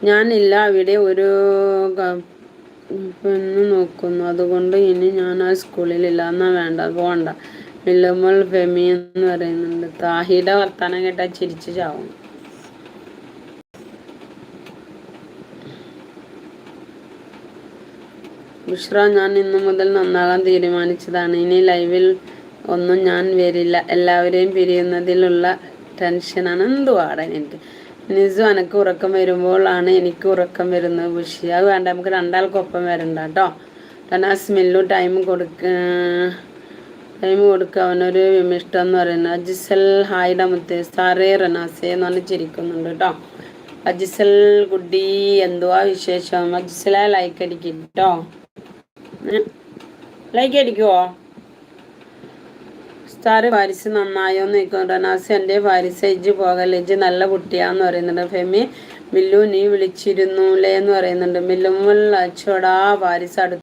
ഞാനില്ല അവിടെ ഒരു പെണ്ണ് നോക്കുന്നു, അതുകൊണ്ട് ഇനി ഞാൻ ആ സ്കൂളിലില്ല. എന്നാ വേണ്ട, പോണ്ട. മില്ലുമ്മൾ ഫെമി എന്ന് പറയുന്നുണ്ട്. താഹിയുടെ വർത്താനം കേട്ടാൽ ചിരിച്ചു ചാവും. ബുഷ്ര, ഞാൻ ഇന്നു മുതൽ നന്നാകാൻ തീരുമാനിച്ചതാണ്. ഇനി ലൈവിൽ ഒന്നും ഞാൻ വരില്ല. എല്ലാവരെയും പിരിയുന്നതിലുള്ള ടെൻഷനാണ്. എന്തുവാടാ എനിക്ക്. നിസു, എനക്ക് ഉറക്കം വരുമ്പോൾ ആണ് എനിക്ക് ഉറക്കം വരുന്നത്. ബുഷി, അത് വേണ്ട, നമുക്ക് രണ്ടാൾക്കൊപ്പം വരണ്ട കേട്ടോ. റനാസ്, മില്ലു ടൈം കൊടുക്ക, അവനൊരു വിമിഷ്ടം എന്ന് പറയുന്നത്. അജിസൽ, ഹായിട മുത്തേ സാറേ റനാസേ എന്ന് പറഞ്ഞ് ചിരിക്കുന്നുണ്ട് കേട്ടോ. അജിസൽ കുട്ടി, എന്തുവാ വിശേഷം? അജിസല ലൈക്ക് അടിക്കും കേട്ടോ. ലൈക്ക് അടിക്കുവോ? സ്റ്റാർ, പാരിസ് നന്നായോന്ന് ചോദിക്കും. റനാസ്, എൻ്റെ പാരിസ് ഇജ്ജ് പോകല്ലേ, ഇജ്ജ് നല്ല കുട്ടിയാന്ന് പറയുന്നുണ്ട്. ഫെമി, മില്ലു നീ വിളിച്ചിരുന്നൂലേ എന്ന് പറയുന്നുണ്ട്. മില്ലുമ്മൽ അച്ചോടാ പാരിസ് അടുത്ത്